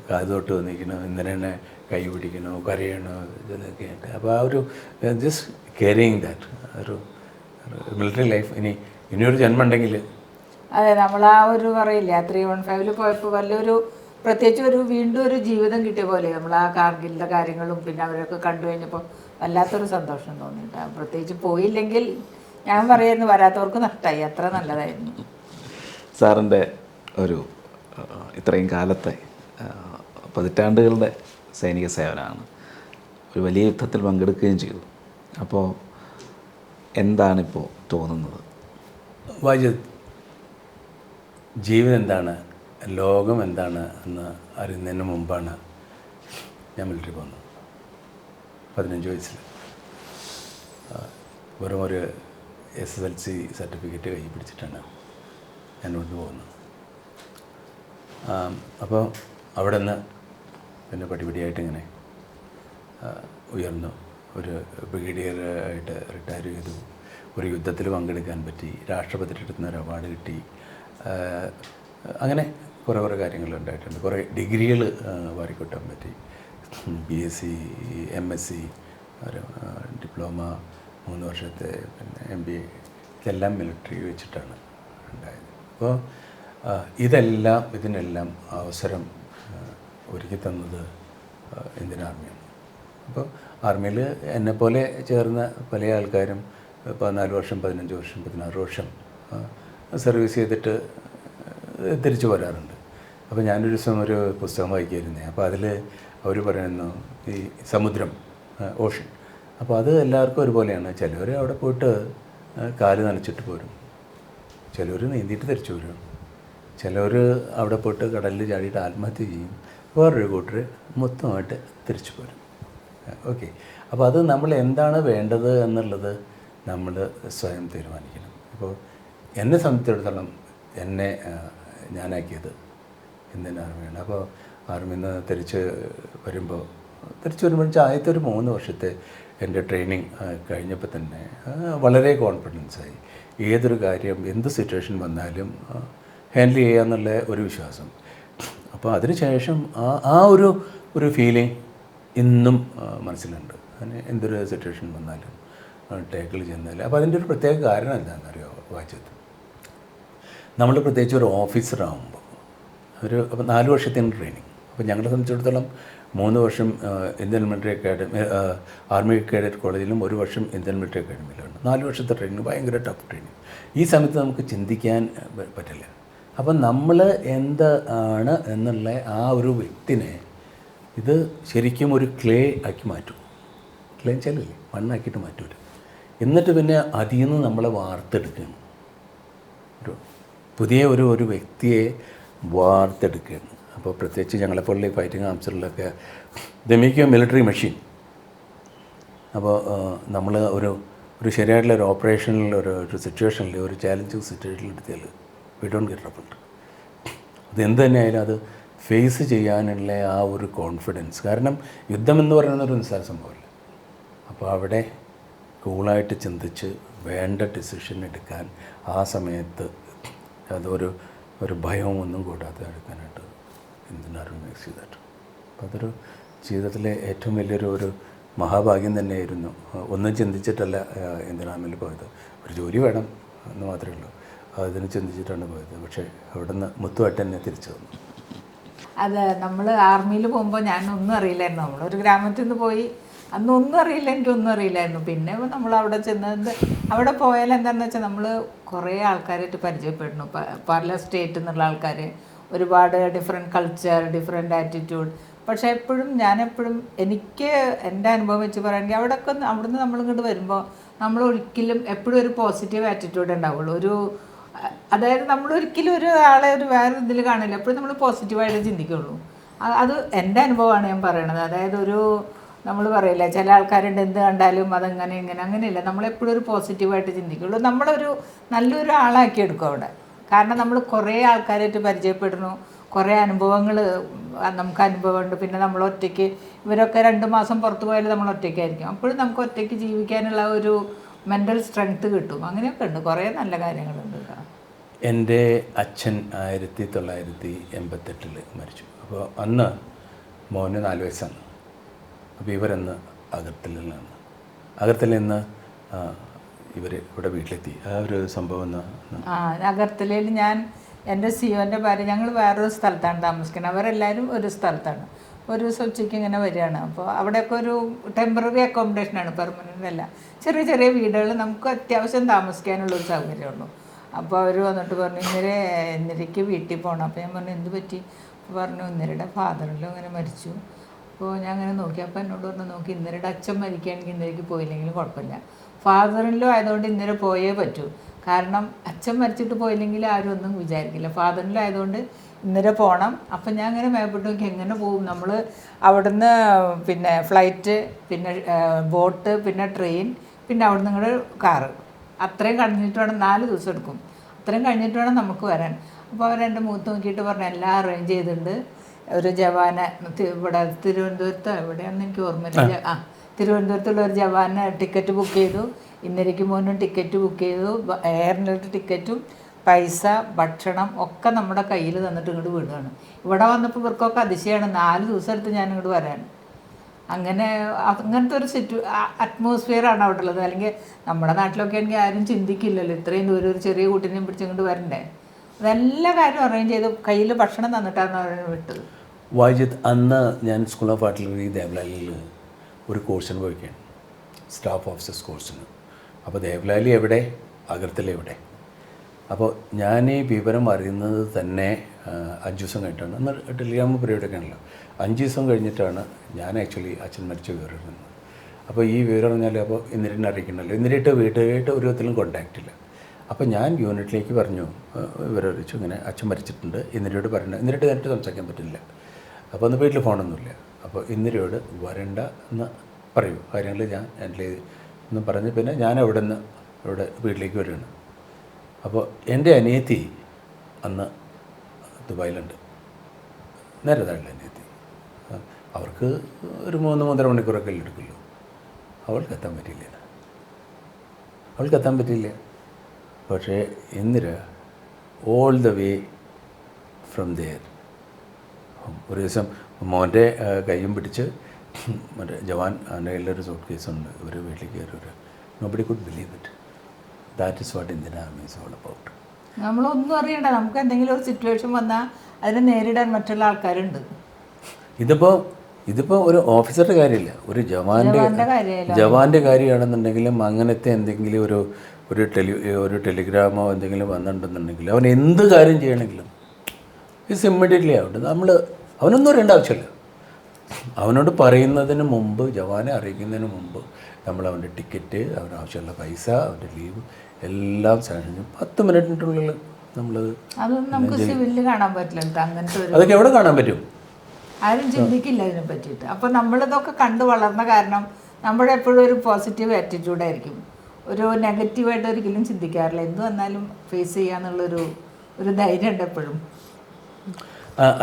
B: കാതുതൊട്ട് വന്നിരിക്കണോ, ഇന്നലെ തന്നെ കൈ പിടിക്കണോ, കരയണോ, ഇതൊക്കെ ആയിട്ട്. അപ്പോൾ ആ ഒരു ജസ്റ്റ് കെയറിങ് ദാറ്റ് ഒരു മിലിറ്ററി ലൈഫ് ഇനിയൊരു ജന്മം ഉണ്ടെങ്കിൽ.
C: അതെ, നമ്മൾ ആ ഒരു പറയില്ല 315 പോയപ്പോൾ വലിയൊരു പ്രത്യേകിച്ച് വീണ്ടും ഒരു ജീവിതം കിട്ടിയ പോലെ നമ്മൾ ആ കാർഗിലിൻ്റെ കാര്യങ്ങളും പിന്നെ അവരൊക്കെ കണ്ടു കഴിഞ്ഞപ്പോൾ വല്ലാത്തൊരു സന്തോഷം തോന്നിയിട്ട്. പ്രത്യേകിച്ച് പോയില്ലെങ്കിൽ ഞാൻ പറയുന്നു വരാത്തവർക്ക് നഷ്ടമായി, അത്ര നല്ലതായിരുന്നു.
A: സാറിൻ്റെ ഒരു ഇത്രയും കാലത്തെ പതിറ്റാണ്ടുകളുടെ സൈനിക സേവനമാണ്. ഒരു വലിയ യുദ്ധത്തിൽ പങ്കെടുക്കുകയും ചെയ്തു. അപ്പോൾ എന്താണിപ്പോൾ തോന്നുന്നത്?
B: വാജിദ്, ജീവിതം എന്താണ്, ലോകം എന്താണ് എന്ന് അറിയുന്നതിന് മുമ്പാണ് ഞാൻ മിലിറ്ററി പോകുന്നത്. 15 വയസ്സിൽ വെറും ഒരു SSLC സർട്ടിഫിക്കറ്റ് കൈ പിടിച്ചിട്ടാണ് ഞാൻ ഇവിടുന്ന് പോകുന്നത്. അപ്പോൾ അവിടെ നിന്ന് പിന്നെ പടിപടിയായിട്ട് ഇങ്ങനെ ഉയർന്നു. ഒരു ബ്രിഗേഡിയർ ആയിട്ട് റിട്ടയർ ചെയ്തു. ഒരു യുദ്ധത്തിൽ പങ്കെടുക്കാൻ പറ്റി. രാഷ്ട്രപതിയുടെ അടുത്ത് നിന്ന് ഒരു അവാർഡ് കിട്ടി. അങ്ങനെ കുറേ കാര്യങ്ങളുണ്ടായിട്ടുണ്ട്. കുറേ ഡിഗ്രികൾ വാരിക്കൂട്ടാൻ പറ്റി. BSc, MSc, ഒരു ഡിപ്ലോമ, 3 വർഷത്തെ പിന്നെ MBA, ഇതെല്ലാം മിലിറ്ററി വെച്ചിട്ടാണ് ഉണ്ടായത്. അപ്പോൾ ഇതിനെല്ലാം അവസരം ഒരുക്കി തന്നത് ഇന്ത്യൻ ആർമിയാണ്. അപ്പോൾ ആർമിയിൽ എന്നെപ്പോലെ ചേർന്ന പല ആൾക്കാരും 14 വർഷം, 15 വർഷം, 16 വർഷം സർവീസ് ചെയ്തിട്ട് തിരിച്ചു വരാറുണ്ട്. അപ്പോൾ ഞാനൊരു ദിവസം ഒരു പുസ്തകം വായിക്കായിരുന്നേ. അപ്പോൾ അതിൽ അവർ പറയുന്നു ഈ സമുദ്രം, ഓഷൻ. അപ്പോൾ അത് എല്ലാവർക്കും ഒരുപോലെയാണ്. ചിലവർ അവിടെ പോയിട്ട് കാല് നനച്ചിട്ട് പോരും, ചിലവർ നീന്തിയിട്ട് തിരിച്ചു വരും, ചിലവർ അവിടെ പോയിട്ട് കടലിൽ ചാടിയിട്ട് ആത്മഹത്യ ചെയ്യും, വേറൊരു കൂട്ടർ മൊത്തമായിട്ട് തിരിച്ചു പോരും. ഓക്കെ, അപ്പോൾ അത് നമ്മൾ എന്താണ് വേണ്ടത് എന്നുള്ളത് നമ്മൾ സ്വയം തീരുമാനിക്കണം. ഇപ്പോൾ എന്നെ സംബന്ധിച്ചിടത്തോളം ഞാനാക്കിയത് ഇന്ത്യൻ ആർമിയാണ്. അപ്പോൾ ആർമിയിൽ നിന്ന് തിരിച്ച് വരുമ്പോൾ ആദ്യത്തെ ഒരു 3 വർഷത്തെ എൻ്റെ ട്രെയിനിങ് കഴിഞ്ഞപ്പോൾ തന്നെ വളരെ കോൺഫിഡൻസായി. ഏതൊരു കാര്യം എന്ത് സിറ്റുവേഷൻ വന്നാലും ഹാൻഡിൽ ചെയ്യാന്നുള്ള ഒരു വിശ്വാസം. അപ്പോൾ അതിനുശേഷം ആ ഒരു ഫീലിംഗ് ഇന്നും മനസ്സിലുണ്ട്. അങ്ങനെ എന്തൊരു സിറ്റുവേഷൻ വന്നാലും ടേക്കിൾ ചെന്നാലും. അപ്പോൾ അതിൻ്റെ ഒരു പ്രത്യേക കാരണം എന്താണെന്നറിയോ വായിച്ചത്, നമ്മൾ പ്രത്യേകിച്ച് ഒരു ഓഫീസറാകുമ്പോൾ അപ്പോൾ 4 വർഷത്തിന് ട്രെയിനിങ്. അപ്പോൾ ഞങ്ങളെ സംബന്ധിച്ചിടത്തോളം 3 വർഷം Indian military academy, army cadet കോളേജിലും 1 വർഷം ഇന്ത്യൻ മിലിറ്ററി അക്കാഡമിയിലാണ്. 4 വർഷത്തെ ട്രെയിനിങ്, ഭയങ്കര ടഫ് ട്രെയിനിങ്. ഈ സമയത്ത് നമുക്ക് ചിന്തിക്കാൻ പറ്റില്ല. അപ്പം നമ്മൾ എന്താണ് എന്നുള്ള ആ ഒരു വ്യക്തിനെ ഇത് ശരിക്കും ഒരു ക്ലേ ആക്കി മാറ്റും. ക്ലേ വെച്ചാലല്ലേ, മണ്ണാക്കിയിട്ട് മാറ്റൂല. എന്നിട്ട് പിന്നെ അതിൽ നിന്ന് നമ്മളെ വാർത്തെടുക്കുകയാണ്. പുതിയ ഒരു വ്യക്തിയെ വാർത്തെടുക്കുകയാണ്. അപ്പോൾ പ്രത്യേകിച്ച് ഞങ്ങളെപ്പോലുള്ള ഫൈറ്റിംഗ് ആംസറിലൊക്കെ the make a military machine. അപ്പോൾ നമ്മൾ ഒരു ശരിയായിട്ടുള്ള ഒരു ഓപ്പറേഷനിൽ ഒരു സിറ്റുവേഷനിൽ ഒരു ചാലഞ്ചിങ് സിറ്റുവേഷനിൽ എടുത്താൽ വി ഡോണ്ട് ഗെറ്റ് ട്രബിൾഡ്. അതെന്ത് തന്നെയായാലും അത് ഫേസ് ചെയ്യാനുള്ള ആ ഒരു കോൺഫിഡൻസ്. കാരണം യുദ്ധം എന്ന് പറയുന്നത് ഒരു നിസ്സാര സംഭവമല്ല. അപ്പോൾ അവിടെ കൂളായിട്ട് ചിന്തിച്ച് വേണ്ട ഡിസിഷൻ എടുക്കാൻ ആ സമയത്ത് ഒരു ഭയവും ഒന്നും കൂടാതെ എടുക്കാനായിട്ട് ഇന്ത്യൻ ആർമി മേക്സ് ചെയ്തിട്ട്. അപ്പോൾ അതൊരു ജീവിതത്തിലെ ഏറ്റവും വലിയൊരു മഹാഭാഗ്യം തന്നെയായിരുന്നു. ഒന്നും ചിന്തിച്ചിട്ടല്ല ഇന്ത്യൻ ആർമിയിൽ പോയത്. ഒരു ജോലി വേണം എന്ന് മാത്രമേ ഉള്ളൂ. അതിന് ചിന്തിച്ചിട്ടാണ് പോയത്. പക്ഷേ അവിടെ നിന്ന് മുത്തുമായിട്ട് തന്നെ തിരിച്ചു വന്നു.
C: അത് നമ്മൾ ആർമിയിൽ പോകുമ്പോൾ ഞാനൊന്നും അറിയില്ലായിരുന്നു. നമ്മളൊരു ഗ്രാമത്തിൽ നിന്ന് പോയി, അന്നൊന്നും അറിയില്ല, എനിക്കൊന്നും അറിയില്ലായിരുന്നു. പിന്നെ നമ്മൾ അവിടെ ചെന്നത്, അവിടെ പോയാൽ എന്താണെന്ന് വെച്ചാൽ നമ്മൾ കുറേ ആൾക്കാരായിട്ട് പരിചയപ്പെടുന്നു. പല സ്റ്റേറ്റിൽ നിന്നുള്ള ആൾക്കാർ, ഒരുപാട് ഡിഫറെൻറ്റ് കൾച്ചർ, ഡിഫറെൻറ്റ് ആറ്റിറ്റ്യൂഡ്. പക്ഷേ ഞാനെപ്പോഴും എനിക്ക് എൻ്റെ അനുഭവം വെച്ച് പറയുകയാണെങ്കിൽ അവിടുന്ന് നമ്മളിങ്ങോട്ട് വരുമ്പോൾ നമ്മൾ ഒരിക്കലും എപ്പോഴും ഒരു പോസിറ്റീവ് ആറ്റിറ്റ്യൂഡ് ഉണ്ടാവുള്ളൂ. അതായത് നമ്മളൊരിക്കലും ഒരാളെ വേറെ ഇതിൽ കാണില്ല. എപ്പോഴും നമ്മൾ പോസിറ്റീവായിട്ട് ചിന്തിക്കുള്ളൂ. അത് എൻ്റെ അനുഭവമാണ് ഞാൻ പറയണത്. അതായത് നമ്മൾ പറയില്ല, ചില ആൾക്കാരുണ്ട് എന്ത് കണ്ടാലും അതങ്ങനെ ഇങ്ങനെ, അങ്ങനെയില്ല. നമ്മളെപ്പോഴും ഒരു പോസിറ്റീവായിട്ട് ചിന്തിക്കുള്ളൂ. നമ്മളൊരു നല്ലൊരു ആളാക്കി എടുക്കും അവിടെ. കാരണം നമ്മൾ കുറേ ആൾക്കാരായിട്ട് പരിചയപ്പെടുന്നു, കുറേ അനുഭവങ്ങൾ നമുക്ക് അനുഭവമുണ്ട്. പിന്നെ നമ്മൾ ഒറ്റയ്ക്ക്, ഇവരൊക്കെ 2 മാസം പുറത്ത് പോയാലും നമ്മൾ ഒറ്റയ്ക്കായിരിക്കും. അപ്പോഴും നമുക്ക് ഒറ്റയ്ക്ക് ജീവിക്കാനുള്ള ഒരു മെൻ്റൽ സ്ട്രെങ്ത്ത് കിട്ടും. അങ്ങനെയൊക്കെ ഉണ്ട്, കുറേ നല്ല കാര്യങ്ങളുണ്ട്.
B: എൻ്റെ അച്ഛൻ 1988 മരിച്ചു. അപ്പോൾ അന്ന് മോന് 4 വയസ്സാണ്. അപ്പോൾ ഇവരന്ന് അഗർത്തലയിൽ നിന്ന് ഇവർ ഇവിടെ വീട്ടിലെത്തി. ആ ഒരു സംഭവം
C: അഗർത്തലയിൽ എൻ്റെ സിയോൻ്റെ ഭാര്യ, ഞങ്ങൾ വേറൊരു സ്ഥലത്താണ് താമസിക്കുന്നത്. അവരെല്ലാവരും ഒരു സ്ഥലത്താണ്. ഒരു ദിവസം ഉച്ചയ്ക്ക് ഇങ്ങനെ വരികയാണ്. അപ്പോൾ അവിടെയൊക്കെ ഒരു ടെമ്പററി അക്കോമഡേഷനാണ്, പെർമനൻ്റ് അല്ല. ചെറിയ ചെറിയ വീടുകൾ, നമുക്ക് അത്യാവശ്യം താമസിക്കാനുള്ളൊരു സൗകര്യമുള്ളൂ. അപ്പോൾ അവർ വന്നിട്ട് പറഞ്ഞു, ഇന്നരയ്ക്ക് വീട്ടിൽ പോകണം. അപ്പോൾ ഞാൻ പറഞ്ഞു, എന്ത് പറ്റി? അപ്പോൾ പറഞ്ഞു, ഇന്നരയുടെ ഫാദറിലും അങ്ങനെ മരിച്ചു. അപ്പോൾ ഞാൻ അങ്ങനെ നോക്കി. അപ്പോൾ എന്നോട് പറഞ്ഞു, നോക്കി, ഇന്നരയുടെ അച്ഛൻ മരിക്കുകയാണെങ്കിൽ ഇന്നരയ്ക്ക് പോയില്ലെങ്കിലും കുഴപ്പമില്ല, ഫാദറിലും ആയതുകൊണ്ട് ഇന്നലെ പോയേ പറ്റൂ. കാരണം അച്ഛൻ മരിച്ചിട്ട് പോയില്ലെങ്കിൽ ആരും ഒന്നും വിചാരിക്കില്ല. ഫാദറിലും ആയതുകൊണ്ട് ഇന്നലെ പോകണം. അപ്പം ഞാൻ അങ്ങനെ മേപ്പെട്ട് നോക്കി, എങ്ങനെ പോകും നമ്മൾ അവിടുന്ന്? പിന്നെ ഫ്ലൈറ്റ്, പിന്നെ ബോട്ട്, പിന്നെ ട്രെയിൻ, പിന്നെ അവിടുന്ന് ഇങ്ങോട്ട് കാറ്. അത്രയും കഴിഞ്ഞിട്ട് വേണം, 4 ദിവസം എടുക്കും. അത്രയും കഴിഞ്ഞിട്ട് വേണം നമുക്ക് വരാൻ. അപ്പോൾ അവരെൻ്റെ മുഖത്ത് നോക്കിയിട്ട് പറഞ്ഞു, എല്ലാം അറേഞ്ച് ചെയ്തിട്ടുണ്ട്. ഒരു ജവാനെ ഇവിടെ തിരുവനന്തപുരത്ത്, എവിടെയാണെന്ന് എനിക്ക് ഓർമ്മയില്ല, തിരുവനന്തപുരത്തുള്ള ഒരു ജവാന് ടിക്കറ്റ് ബുക്ക് ചെയ്തു. ഇന്നരയ്ക്ക് മോനും ടിക്കറ്റ് ബുക്ക് ചെയ്തു. എയറിൻ്റെ ടിക്കറ്റും പൈസ, ഭക്ഷണം ഒക്കെ നമ്മുടെ കയ്യിൽ തന്നിട്ട് ഇങ്ങോട്ട് വിടുകയാണ്. ഇവിടെ വന്നപ്പോൾ ഇവർക്കൊക്കെ അതിശയമാണ്, 4 ദിവസം എടുത്ത് ഞാൻ ഇങ്ങോട്ട് വരാൻ. അങ്ങനത്തെ ഒരു അറ്റ്മോസ്ഫിയറാണ് അവിടെ ഉള്ളത്. അല്ലെങ്കിൽ നമ്മുടെ നാട്ടിലൊക്കെ ആണെങ്കിൽ ആരും ചിന്തിക്കില്ലല്ലോ, ഇത്രയും ദൂരം ഒരു ചെറിയ കുട്ടീനെയും പിടിച്ചിങ്ങോട്ട് വരണ്ടേ. അതെല്ലാ കാര്യം അറേഞ്ച് ചെയ്ത് കയ്യിൽ ഭക്ഷണം തന്നിട്ടാണ് അവർ വിട്ടത്.
B: വായിജിത്ത്, അന്ന് ഞാൻ സ്കൂൾ ഓഫ് ആർട്ടിലറി ദേവലാലിയിൽ ഒരു കോഴ്സിന് പോയിക്കാണ്, സ്റ്റാഫ് ഓഫീസേഴ്സ് കോഴ്സിന്. അപ്പോൾ ദേവലാലി എവിടെ, അഗർത്തല എവിടെ? അപ്പോൾ ഞാൻ ഈ വിവരം അറിയുന്നത് തന്നെ 5 ദിവസം കഴിഞ്ഞിട്ടാണ്. അന്ന് ടെലിഗ്രാം പരിപാടിയൊക്കെ ആണല്ലോ. 5 ദിവസം കഴിഞ്ഞിട്ടാണ് ഞാൻ ആക്ച്വലി അച്ഛൻ മരിച്ച വിവരം അറിയുന്നത്. അപ്പോൾ ഈ വിവരം പറഞ്ഞാൽ അപ്പോൾ ഇന്നലെ അറിയിക്കണമല്ലോ. ഇന്നലെ വീട്ടുകാരായിട്ട് ഒരു വിധത്തിലും കോൺടാക്റ്റ് ഇല്ല. അപ്പോൾ ഞാൻ യൂണിറ്റിലേക്ക് പറഞ്ഞു, വിവരം അറിയിച്ചു, ഇങ്ങനെ അച്ഛൻ മരിച്ചിട്ടുണ്ട്, ഇന്നലെയോട് പറയണ്ട. ഇന്നലെ നേരിട്ട് സംസാരിക്കാൻ പറ്റില്ല. അപ്പോൾ ഒന്ന് വീട്ടിൽ ഫോണൊന്നുമില്ല. അപ്പോൾ ഇന്നലെയോട് വരണ്ട എന്ന് പറയൂ, കാര്യങ്ങൾ ഞാൻ ഹാൻഡിൽ ചെയ്ത് എന്ന് പറഞ്ഞ് പിന്നെ ഞാൻ ഇവിടെ വീട്ടിലേക്ക് വരികയാണ്. അപ്പോൾ എൻ്റെ അനിയത്തി അന്ന് ദുബായിലുണ്ട്, നേരെ താഴെ അനിയത്തി. അവർക്ക് ഒരു 3-3.5 മണിക്കൂറൊക്കെ എടുക്കുള്ളൂ. അവൾക്ക് എത്താൻ പറ്റിയില്ല. പക്ഷേ Indira all the way from there. ഒരു ദിവസം മോൻ്റെ കയ്യും പിടിച്ച് മറ്റേ ജവാൻ എൻ്റെ കയ്യിലൊരു സൂട്ട് കേസുണ്ട്, ഇവർ വീട്ടിലേക്ക് കയറി. Nobody could believe it. That is what Indian army is all about.
C: നമ്മളൊന്നും അറിയണ്ട, നമുക്ക് എന്തെങ്കിലും ഒരു സിറ്റുവേഷൻ വന്നാൽ അതിനെ നേരിടാൻ മറ്റുള്ള ആൾക്കാരുണ്ട്.
B: ഇതിപ്പോൾ ഒരു ഓഫീസറുടെ കാര്യമില്ല, ഒരു ജവാൻ്റെ കാര്യമാണെന്നുണ്ടെങ്കിലും അങ്ങനത്തെ എന്തെങ്കിലും ഒരു ടെലിഗ്രാമോ എന്തെങ്കിലും വന്നിട്ടുണ്ടെന്നുണ്ടെങ്കിൽ അവൻ എന്ത് കാര്യം ചെയ്യണമെങ്കിലും ഇറ്റ്സ് ഇമ്മീഡിയറ്റ്ലി ആവട്ടെ. അവനൊന്നും അറിയേണ്ട ആവശ്യമില്ല. അവനോട് പറയുന്നതിന് മുമ്പ്, ജവാനെ അറിയിക്കുന്നതിന് മുമ്പ് നമ്മൾ അവൻ്റെ ടിക്കറ്റ്, അവന് ആവശ്യമുള്ള പൈസ, അവൻ്റെ ലീവ് എല്ലാം സാധനം 10 മിനിറ്റിനുള്ളിൽ നമ്മളത്.
C: അതൊന്നും നമുക്ക് സിവിലിൽ കാണാൻ പറ്റില്ല. അങ്ങനത്തെ
B: അതൊക്കെ എവിടെ കാണാൻ പറ്റും?
C: ആരും ചിന്തിക്കില്ല ഇതിനെ പറ്റിയിട്ട്. അപ്പോൾ നമ്മളിതൊക്കെ കണ്ടു വളർന്ന കാരണം നമ്മുടെ എപ്പോഴും ഒരു പോസിറ്റീവ് ആറ്റിറ്റ്യൂഡായിരിക്കും. ഒരു നെഗറ്റീവായിട്ട് ഒരിക്കലും ചിന്തിക്കാറില്ല. എന്ത് വന്നാലും ഫേസ് ചെയ്യാന്നുള്ളൊരു ധൈര്യം ഉണ്ട് എപ്പോഴും.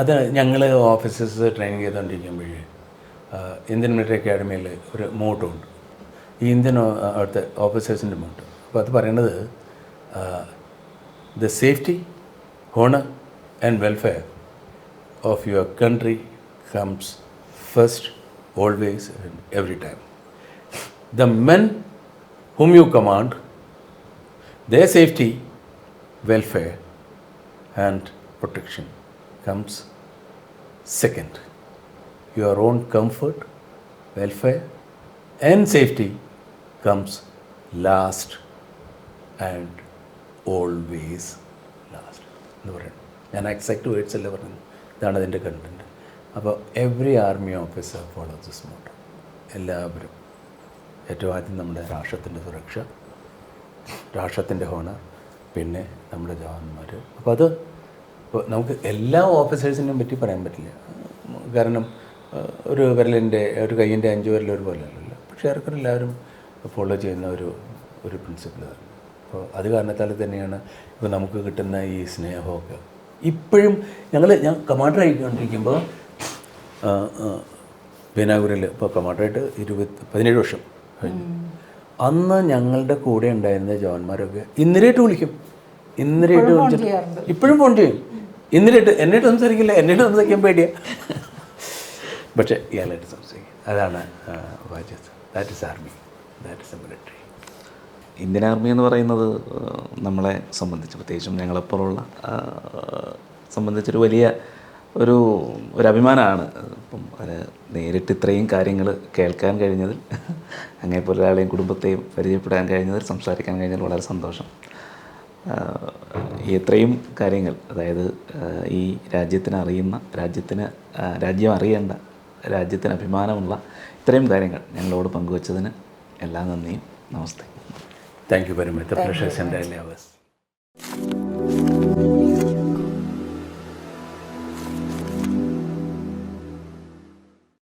B: അത് ഞങ്ങൾ ഓഫീസേഴ്സ് ട്രെയിനിങ് ചെയ്തുകൊണ്ടിരിക്കുമ്പോഴേ ഇന്ത്യൻ മിലിറ്ററി അക്കാഡമിയിൽ ഒരു മോട്ടോ ഉണ്ട്, ഈ ഇന്ത്യൻ അവിടുത്തെ ഓഫീസേഴ്സിൻ്റെ മോട്ടോ. അപ്പോൾ അത് പറയണത് the safety, honour and welfare of your country comes first, always and every time. the men whom you command, their safety, welfare, and protection comes second. Your own comfort, welfare, and safety comes last and always last എന്ന് പറയുന്നത്. ഞാൻ എക്സാക്ട് വേർഡ്സ് അല്ല പറയുന്നത്, ഇതാണ് അതിൻ്റെ കണ്ടൻറ്റ്. അപ്പോൾ every army officer follow this motto. എല്ലാവരും ഏറ്റവും ആദ്യം നമ്മുടെ രാഷ്ട്രത്തിൻ്റെ സുരക്ഷ, രാഷ്ട്രത്തിൻ്റെ ഹോണർ, പിന്നെ നമ്മുടെ ജവാന്മാർ. അപ്പോൾ അത് ഇപ്പോൾ നമുക്ക് എല്ലാ ഓഫീസേഴ്സിനെയും പറ്റി പറയാൻ പറ്റില്ല. കാരണം ഒരു കയ്യിൻ്റെ 5 വിരൽ ഒരുപോലെ അല്ലല്ലോ. പക്ഷേ ഏറെക്കുറെ എല്ലാവരും ഫോളോ ചെയ്യുന്ന ഒരു പ്രിൻസിപ്പിളാണ്. അപ്പോൾ അത് കാരണത്താൽ തന്നെയാണ് ഇപ്പോൾ നമുക്ക് കിട്ടുന്ന ഈ സ്നേഹമൊക്കെ. ഇപ്പോഴും ഞാൻ കമാൻഡർ ആയിക്കൊണ്ടിരിക്കുമ്പോൾ ബീനാഗുരിൽ ഇപ്പോൾ കമാൻഡറായിട്ട് 17 വർഷം കഴിഞ്ഞു. അന്ന് ഞങ്ങളുടെ കൂടെ ഉണ്ടായിരുന്ന ജവാന്മാരൊക്കെ ഇന്നലെയായിട്ട് വിളിക്കും. ഇന്നലെയായിട്ട് വിളിച്ചിട്ട് ഇപ്പോഴും ഫോൺ ചെയ്യും. ഇന്നലെയായിട്ട് എന്നിട്ട് സംസാരിക്കില്ല, എന്നിട്ട് സംസാരിക്കാൻ പേടിയാണ്. പക്ഷേ ഇയാളായിട്ട് സംസാരിക്കും. അതാണ് വാചസ്. That is army, that is a military.
A: Indian army എന്ന് പറയുന്നത് നമ്മളെ സംബന്ധിച്ച്, പ്രത്യേകിച്ചും ഞങ്ങളെപ്പോലുള്ള സംബന്ധിച്ചൊരു വലിയ ഒരു അഭിമാനമാണ്. ഇപ്പം അത് നേരിട്ട് ഇത്രയും കാര്യങ്ങൾ കേൾക്കാൻ കഴിഞ്ഞതിൽ, അങ്ങേപോലെ ഒരാളെയും കുടുംബത്തെയും പരിചയപ്പെടാൻ കഴിഞ്ഞതിൽ, സംസാരിക്കാൻ കഴിഞ്ഞതിൽ വളരെ സന്തോഷം. ഇത്രയും കാര്യങ്ങൾ, അതായത് ഈ രാജ്യം അറിയേണ്ട, രാജ്യത്തിന് അഭിമാനമുള്ള ഇത്രയും കാര്യങ്ങൾ ഞങ്ങളോട് പങ്കുവച്ചതിന് എല്ലാ നന്ദിയും. നമസ്തേ.
B: Thank you very much. The pleasure is entirely ours.